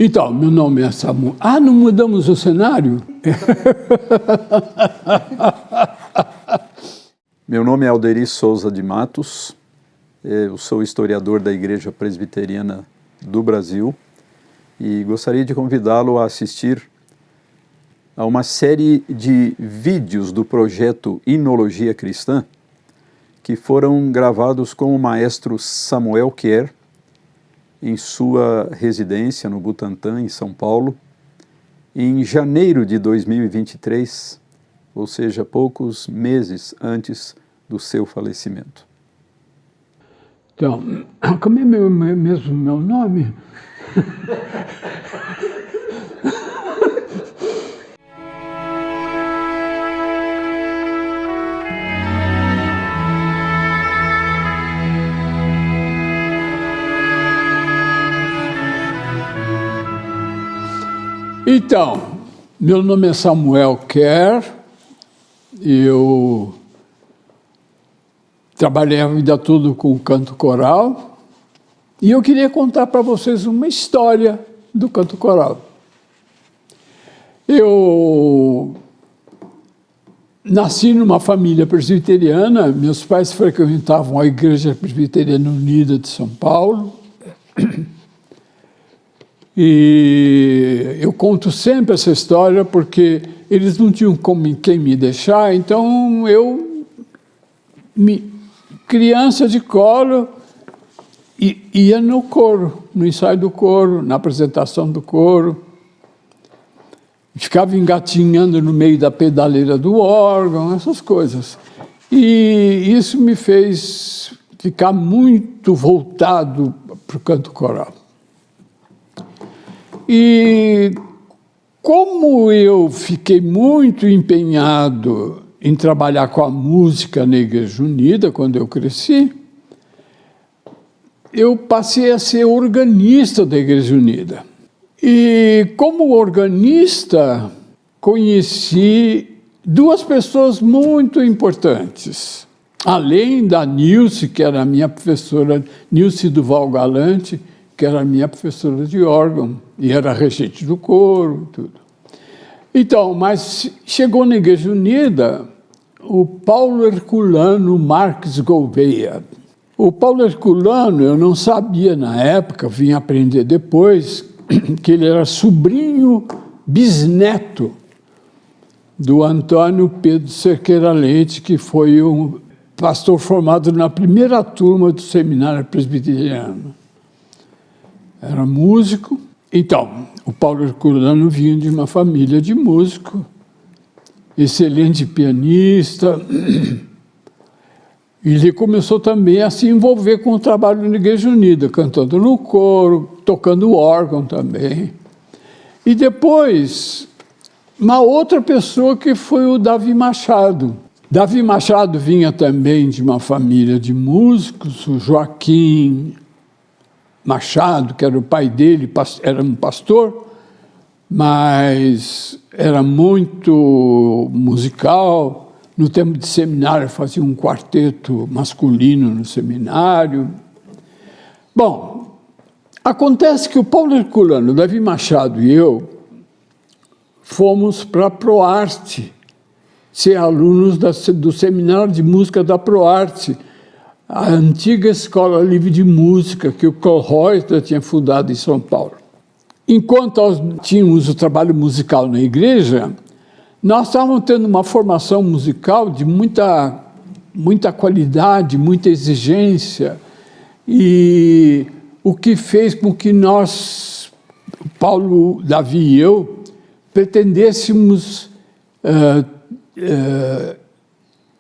Então, meu nome é Samuel. Ah, não mudamos o cenário? Meu nome é Alderi Souza de Matos, eu sou historiador da Igreja Presbiteriana do Brasil e gostaria de convidá-lo a assistir a uma série de vídeos do projeto Hinologia Cristã que foram gravados com o maestro Samuel Kerr em sua residência no Butantã, em São Paulo, em janeiro de 2023, ou seja, poucos meses antes do seu falecimento. Então, como é mesmo meu nome? Então, meu nome é Samuel Kerr, eu trabalhei a vida toda com canto coral e eu queria contar para vocês uma história do canto coral. Eu nasci numa família presbiteriana, meus pais frequentavam a Igreja Presbiteriana Unida de São Paulo. E eu conto sempre essa história porque eles não tinham quem me deixar, então eu, criança de colo, ia no coro, no ensaio do coro, na apresentação do coro, ficava engatinhando no meio da pedaleira do órgão, essas coisas. E isso me fez ficar muito voltado para o canto coral. E como eu fiquei muito empenhado em trabalhar com a música na Igreja Unida, quando eu cresci, eu passei a ser organista da Igreja Unida. E como organista, conheci duas pessoas muito importantes. Além da Nilce, que era a minha professora, Nilce Duval Galante, que era a minha professora de órgão, e era regente do coro, tudo. Então, mas chegou na Igreja Unida o Paulo Herculano Marques Gouveia. O Paulo Herculano, eu não sabia na época, vim aprender depois, que ele era sobrinho bisneto do Antônio Pedro Cerqueira Leite, que foi um pastor formado na primeira turma do Seminário Presbiteriano. Era músico. Então, o Paulo Herculano vinha de uma família de músico, excelente pianista. E ele começou também a se envolver com o trabalho na Igreja Unida, cantando no coro, tocando órgão também. E depois, uma outra pessoa que foi o Davi Machado. Davi Machado vinha também de uma família de músicos, o Joaquim Machado, que era o pai dele, era um pastor, mas era muito musical. No tempo de seminário, fazia um quarteto masculino no seminário. Bom, acontece que o Paulo Herculano, o Davi Machado e eu fomos para a ProArte, ser alunos do Seminário de Música da ProArte, a antiga Escola Livre de Música que o Kohlreuter tinha fundado em São Paulo. Enquanto nós tínhamos o trabalho musical na igreja, nós estávamos tendo uma formação musical de muita qualidade, muita exigência, e o que fez com que nós, Paulo, Davi e eu, pretendêssemos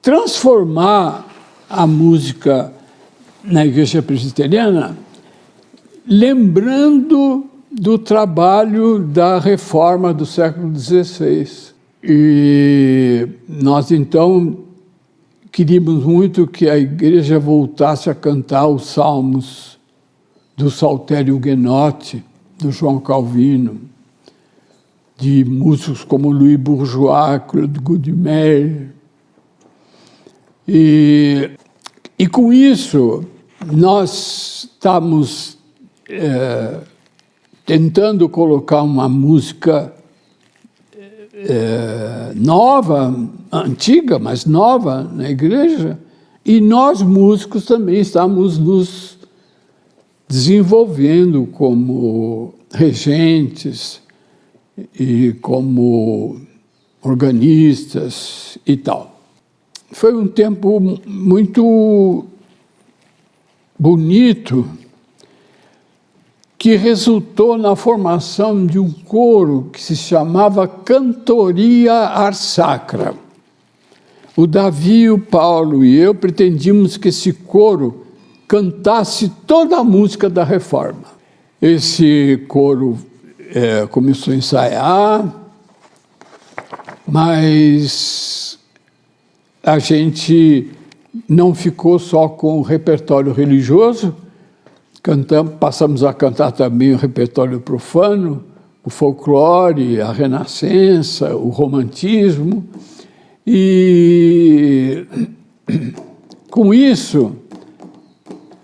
transformar a música na Igreja Presbiteriana, lembrando do trabalho da reforma do século XVI. E nós, então, queríamos muito que a igreja voltasse a cantar os salmos do Saltério Huguenote, do João Calvino, de músicos como Louis Bourgeois, Claude Goudimel. E com isso, nós estamos tentando colocar uma música nova, antiga, mas nova na igreja, e nós músicos também estamos nos desenvolvendo como regentes e como organistas e tal. Foi um tempo muito bonito que resultou na formação de um coro que se chamava Cantoria Ars Sacra. O Davi, o Paulo e eu pretendíamos que esse coro cantasse toda a música da Reforma. Esse coro começou a ensaiar, mas a gente não ficou só com o repertório religioso, passamos a cantar também o repertório profano, o folclore, a renascença, o romantismo, e com isso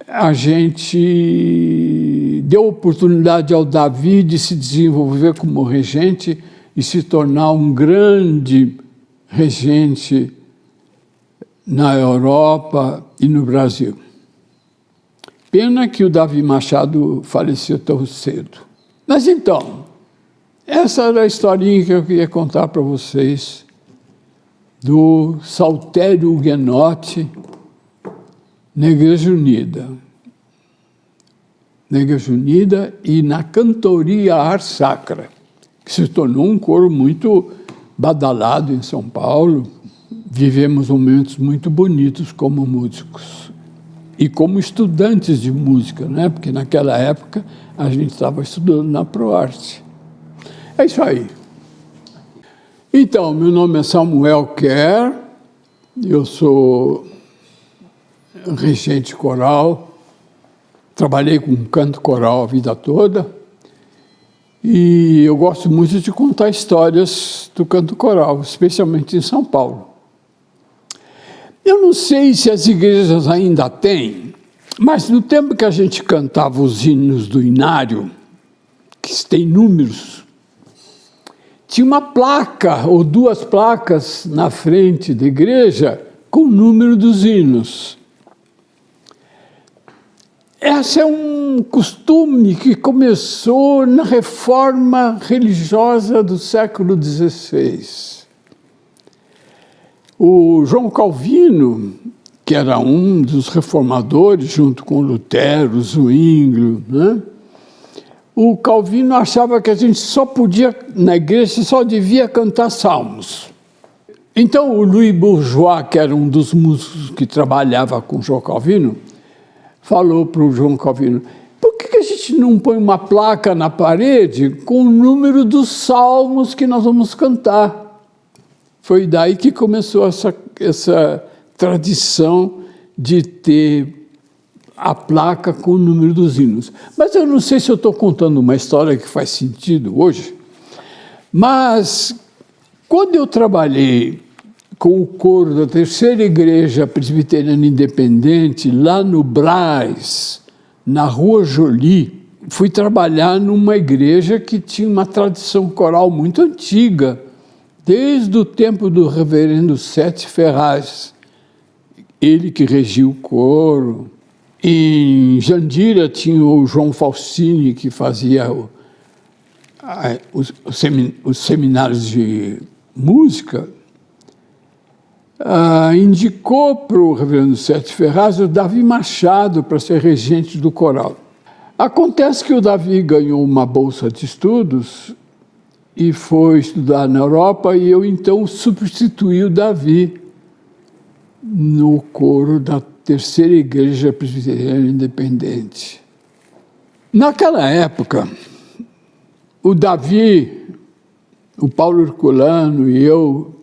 a gente deu oportunidade ao Davi de se desenvolver como regente e se tornar um grande regente na Europa e no Brasil. Pena que o Davi Machado faleceu tão cedo. Mas então, essa era a historinha que eu queria contar para vocês do saltério huguenote na Igreja Unida. Na Igreja Unida e na Cantoria Ars Sacra, que se tornou um coro muito badalado em São Paulo. Vivemos momentos muito bonitos como músicos e como estudantes de música, né? Porque naquela época a gente estava estudando na ProArte. É isso aí. Então, meu nome é Samuel Kerr, eu sou regente coral, trabalhei com canto coral a vida toda e eu gosto muito de contar histórias do canto coral, especialmente em São Paulo. Eu não sei se as igrejas ainda têm, mas no tempo que a gente cantava os hinos do Inário, que tem números, tinha uma placa ou duas placas na frente da igreja com o número dos hinos. Esse é um costume que começou na reforma religiosa do século XVI. O João Calvino, que era um dos reformadores, junto com Lutero, Zwinglio, né? O Calvino achava que a gente só podia, na igreja, só devia cantar salmos. Então, o Louis Bourgeois, que era um dos músicos que trabalhava com o João Calvino, falou para o João Calvino: por que a gente não põe uma placa na parede com o número dos salmos que nós vamos cantar? Foi daí que começou essa tradição de ter a placa com o número dos hinos. Mas eu não sei se eu estou contando uma história que faz sentido hoje, mas quando eu trabalhei com o coro da Terceira Igreja Presbiteriana Independente, lá no Brás, na Rua Joly, fui trabalhar numa igreja que tinha uma tradição coral muito antiga, desde o tempo do reverendo Sete Ferraz, ele que regia o coro. Em Jandira tinha o João Falsini, que fazia os seminários de música. Indicou para o reverendo Sete Ferraz o Davi Machado para ser regente do coral. Acontece que o Davi ganhou uma bolsa de estudos e foi estudar na Europa, e eu então substituí o Davi no coro da Terceira Igreja Presbiteriana Independente. Naquela época, o Davi, o Paulo Herculano e eu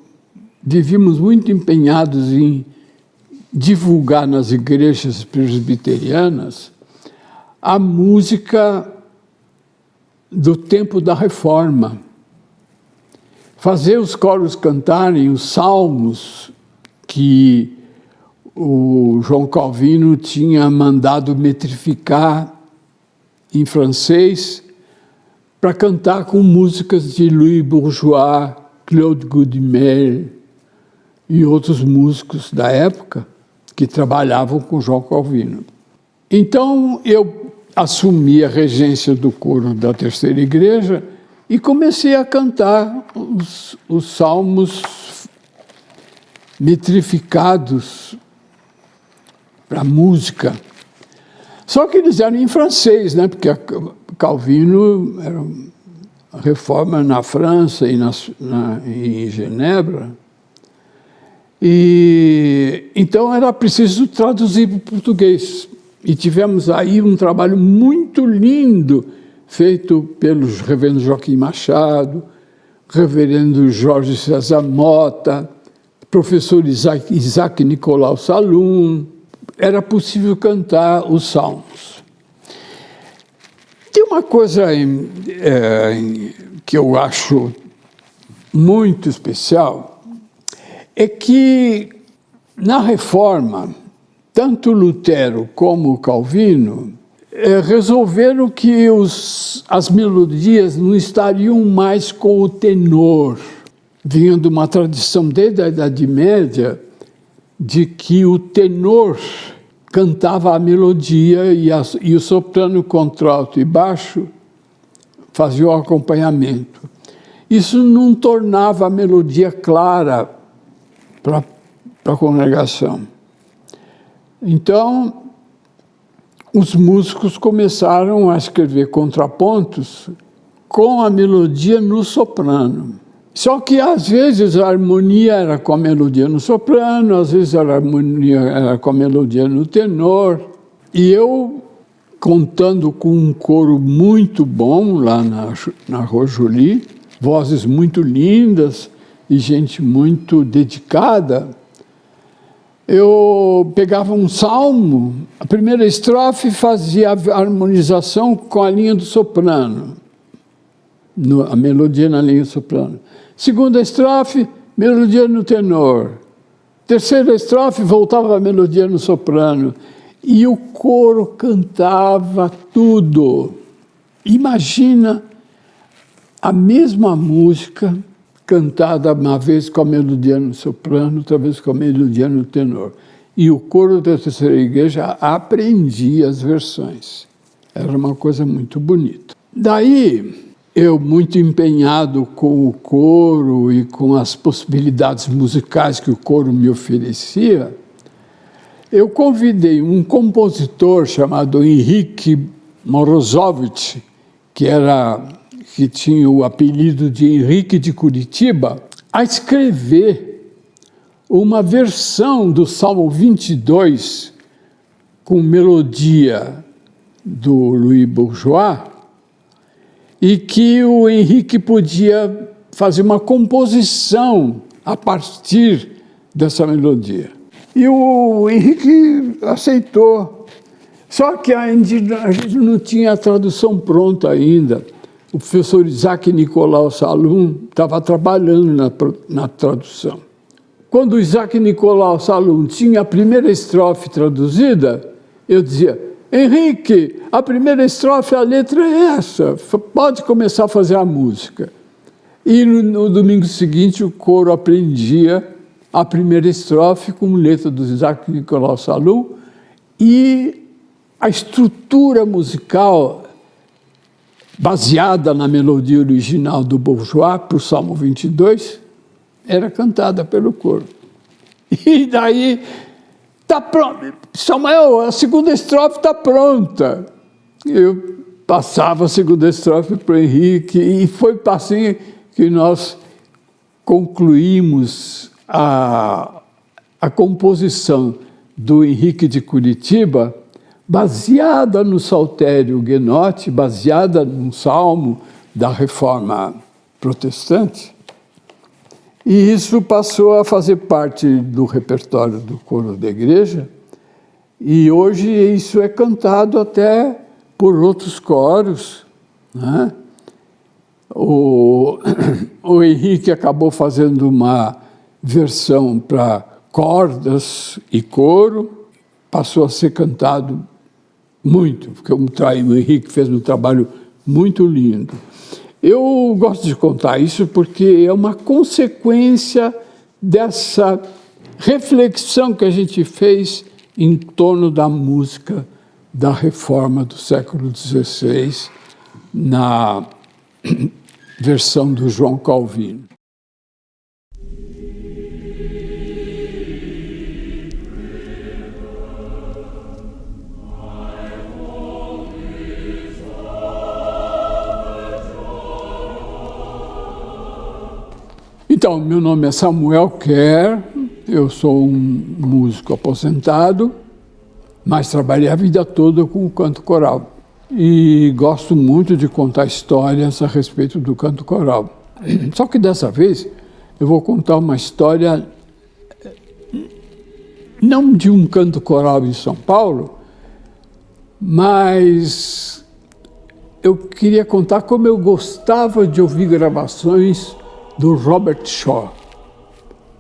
vivíamos muito empenhados em divulgar nas igrejas presbiterianas a música do tempo da Reforma. Fazer os coros cantarem os salmos que o João Calvino tinha mandado metrificar em francês para cantar com músicas de Louis Bourgeois, Claude Goudimel e outros músicos da época que trabalhavam com João Calvino. Então, eu assumi a regência do coro da Terceira Igreja e comecei a cantar os salmos metrificados para música. Só que eles eram em francês, né? Porque Calvino era a reforma na França e em Genebra. E então era preciso traduzir para o português. E tivemos aí um trabalho muito lindo feito pelos reverendo Joaquim Machado, reverendo Jorge César Mota, professor Isaac Nicolau Salum. Era possível cantar os salmos. Tem uma coisa que eu acho muito especial, é que na Reforma, tanto Lutero como Calvino resolveram que as melodias não estariam mais com o tenor. Vinha de uma tradição desde a Idade Média de que o tenor cantava a melodia e o soprano, contralto e baixo faziam o acompanhamento. Isso não tornava a melodia clara para a congregação. Então, os músicos começaram a escrever contrapontos com a melodia no soprano. Só que, às vezes, a harmonia era com a melodia no soprano, às vezes a harmonia era com a melodia no tenor. E eu, contando com um coro muito bom lá na Rua Juli, vozes muito lindas e gente muito dedicada, eu pegava um salmo, a primeira estrofe fazia a harmonização com a linha do soprano, a melodia na linha do soprano. Segunda estrofe, melodia no tenor. Terceira estrofe, voltava a melodia no soprano. E o coro cantava tudo. Imagina a mesma música cantada uma vez com a melodia no soprano, outra vez com a melodia no tenor. E o coro da Terceira Igreja aprendia as versões. Era uma coisa muito bonita. Daí, eu, muito empenhado com o coro e com as possibilidades musicais que o coro me oferecia, eu convidei um compositor chamado Henrique Morozovich, que tinha o apelido de Henrique de Curitiba, a escrever uma versão do Salmo 22 com melodia do Louis Bourgeois, e que o Henrique podia fazer uma composição a partir dessa melodia. E o Henrique aceitou. Só que a gente não tinha a tradução pronta ainda. O professor Isaac Nicolau Salum estava trabalhando na tradução. Quando o Isaac Nicolau Salum tinha a primeira estrofe traduzida, eu dizia: Henrique, a primeira estrofe, a letra é essa, pode começar a fazer a música. E no domingo seguinte o coro aprendia a primeira estrofe com letra do Isaac Nicolau Salum e a estrutura musical baseada na melodia original do Bourgeois para o Salmo 22 era cantada pelo coro. E daí, está pronto, Samuel, a segunda estrofe está pronta. Eu passava a segunda estrofe para o Henrique e foi assim que nós concluímos a composição do Henrique de Curitiba, baseada no Saltério Guenotti, baseada num salmo da Reforma Protestante. E isso passou a fazer parte do repertório do coro da igreja. E hoje isso é cantado até por outros coros, né? O Henrique acabou fazendo uma versão para cordas e coro, passou a ser cantado muito, porque o Henrique fez um trabalho muito lindo. Eu gosto de contar isso porque é uma consequência dessa reflexão que a gente fez em torno da música da reforma do século XVI na versão do João Calvino. Então, meu nome é Samuel Kerr, eu sou um músico aposentado, mas trabalhei a vida toda com o canto coral. E gosto muito de contar histórias a respeito do canto coral. Só que dessa vez eu vou contar uma história não de um canto coral em São Paulo, mas eu queria contar como eu gostava de ouvir gravações do Robert Shaw,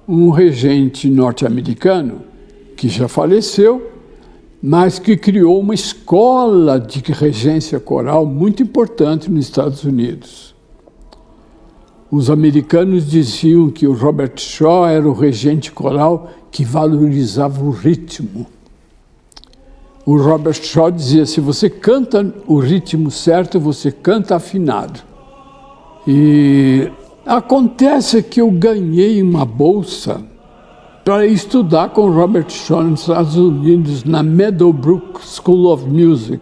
um regente norte-americano que já faleceu, mas que criou uma escola de regência coral muito importante nos Estados Unidos. Os americanos diziam que o Robert Shaw era o regente coral que valorizava o ritmo. O Robert Shaw dizia, se você canta o ritmo certo, você canta afinado. E acontece que eu ganhei uma bolsa para estudar com Robert Shaw nos Estados Unidos, na Meadowbrook School of Music.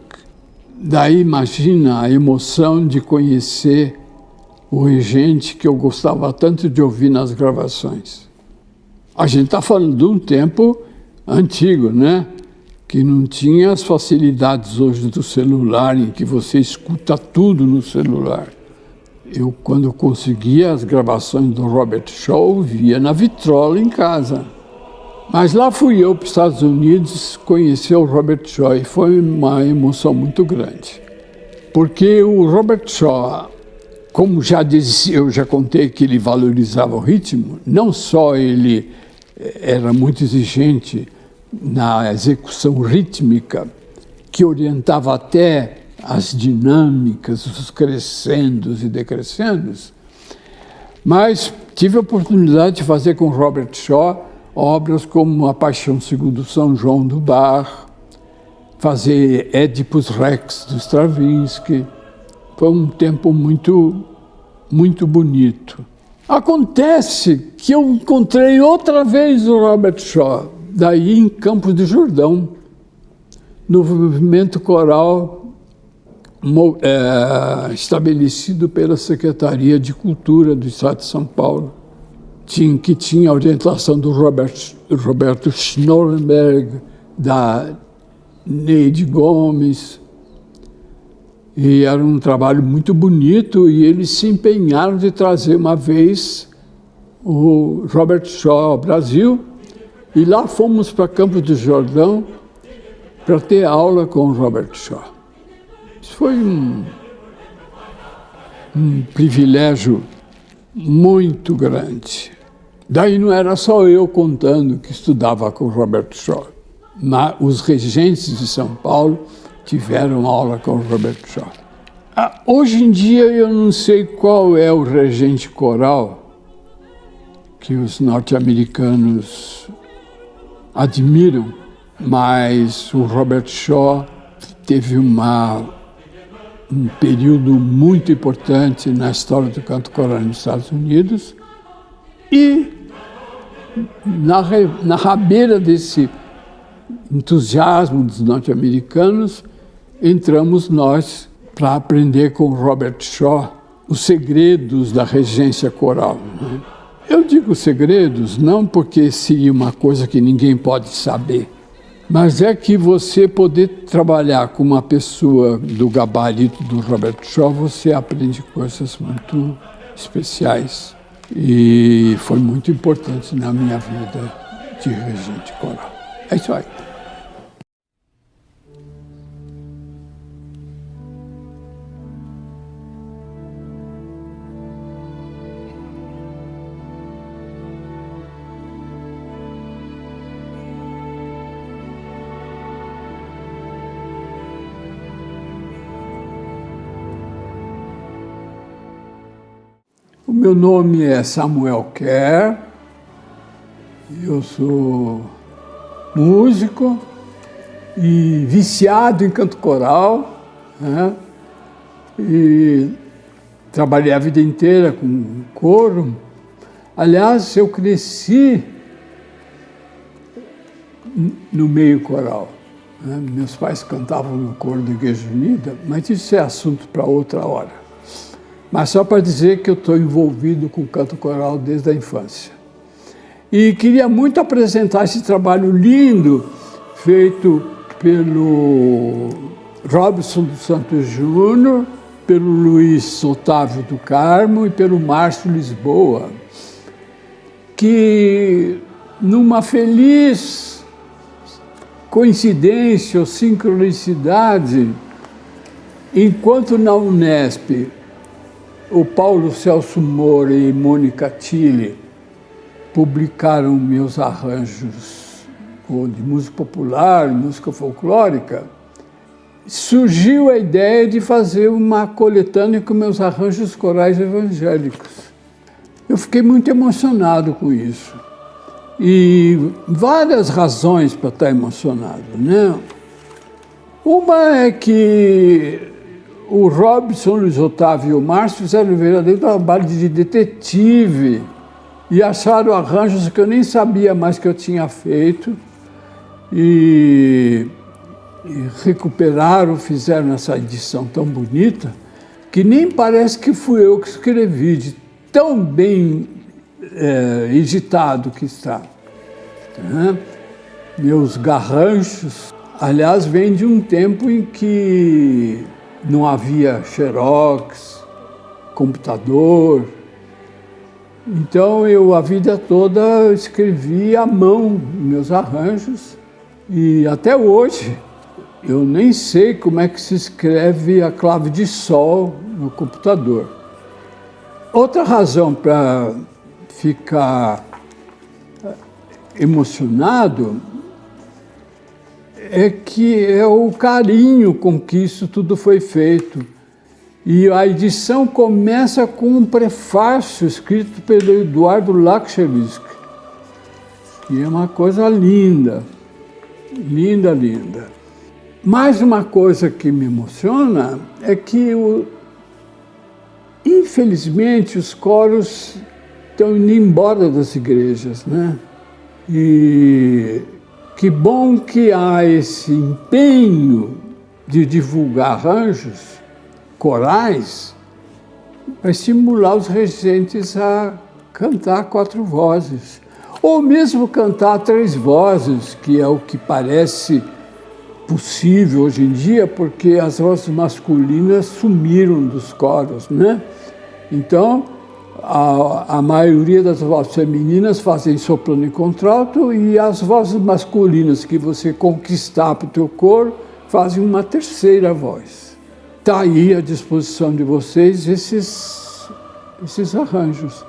Daí imagina a emoção de conhecer o regente que eu gostava tanto de ouvir nas gravações. A gente está falando de um tempo antigo, né? Que não tinha as facilidades hoje do celular, em que você escuta tudo no celular. Eu, quando conseguia as gravações do Robert Shaw, via na vitrola em casa. Mas lá fui eu para os Estados Unidos conhecer o Robert Shaw e foi uma emoção muito grande. Porque o Robert Shaw, como já disse, eu já contei que ele valorizava o ritmo, não só ele era muito exigente na execução rítmica, que orientava até as dinâmicas, os crescendos e decrescendos, mas tive a oportunidade de fazer com Robert Shaw obras como A Paixão Segundo São João do Bach, fazer Édipus Rex do Stravinsky. Foi um tempo muito, muito bonito. Acontece que eu encontrei outra vez o Robert Shaw, daí em Campos do Jordão, no movimento coral estabelecido pela Secretaria de Cultura do Estado de São Paulo, que tinha a orientação do Roberto Schnollenberg, da Neide Gomes, e era um trabalho muito bonito, e eles se empenharam de trazer uma vez o Robert Shaw ao Brasil, e lá fomos para Campos do Jordão para ter aula com o Robert Shaw. Isso foi um privilégio muito grande. Daí não era só eu contando que estudava com o Robert Shaw, mas os regentes de São Paulo tiveram aula com o Robert Shaw. Hoje em dia eu não sei qual é o regente coral que os norte-americanos admiram, mas o Robert Shaw teve um período muito importante na história do canto coral nos Estados Unidos, e na rabeira desse entusiasmo dos norte-americanos, entramos nós para aprender com Robert Shaw os segredos da regência coral. Né? Eu digo segredos não porque seria uma coisa que ninguém pode saber, mas é que você poder trabalhar com uma pessoa do gabarito do Robert Shaw, você aprende coisas muito especiais. E foi muito importante na minha vida de regente coral. É isso aí. O meu nome é Samuel Kerr, eu sou músico e viciado em canto coral, né? E trabalhei a vida inteira com coro. Aliás, eu cresci no meio coral, né? Meus pais cantavam no coro da Igreja Unida, mas isso é assunto para outra hora. Mas só para dizer que eu estou envolvido com canto coral desde a infância. E queria muito apresentar esse trabalho lindo feito pelo Robson dos Santos Júnior, pelo Luiz Otávio do Carmo e pelo Márcio Lisboa, que numa feliz coincidência ou sincronicidade, enquanto na Unesp o Paulo Celso Moura e Mônica Tilly publicaram meus arranjos de música popular, música folclórica, surgiu a ideia de fazer uma coletânea com meus arranjos corais evangélicos. Eu fiquei muito emocionado com isso. E várias razões para estar emocionado, né? Uma é que o Robson, Luiz Otávio e o Márcio fizeram um verdadeiro trabalho de detetive e acharam arranjos que eu nem sabia mais que eu tinha feito e recuperaram, fizeram essa edição tão bonita que nem parece que fui eu que escrevi, de tão bem editado que está. Né? Meus garranchos, aliás, vêm de um tempo em que não havia xerox, computador. Então, eu a vida toda escrevi à mão meus arranjos e até hoje eu nem sei como é que se escreve a clave de sol no computador. Outra razão para ficar emocionado é que é o carinho com que isso tudo foi feito. E a edição começa com um prefácio escrito pelo Eduardo Lakshevsky, que é uma coisa linda, linda, linda. Mais uma coisa que me emociona é que, infelizmente, os coros estão indo embora das igrejas, né? E que bom que há esse empenho de divulgar arranjos corais para estimular os regentes a cantar 4 vozes, ou mesmo cantar 3 vozes, que é o que parece possível hoje em dia, porque as vozes masculinas sumiram dos coros, né? Então, a maioria das vozes femininas fazem soprano e contralto, e as vozes masculinas que você conquistar para o teu coro fazem uma 3ª voz. Está aí à disposição de vocês esses arranjos.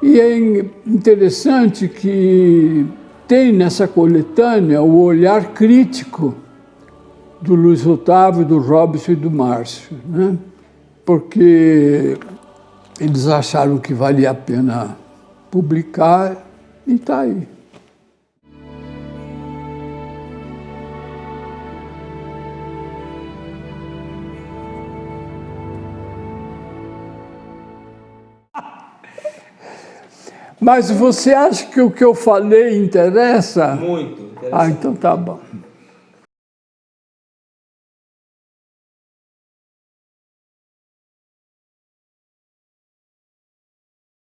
E é interessante que tem nessa coletânea o olhar crítico do Luiz Otávio, do Robson e do Márcio, né? Porque eles acharam que valia a pena publicar e está aí. Mas você acha que o que eu falei interessa? Muito interessante. Ah, então tá bom.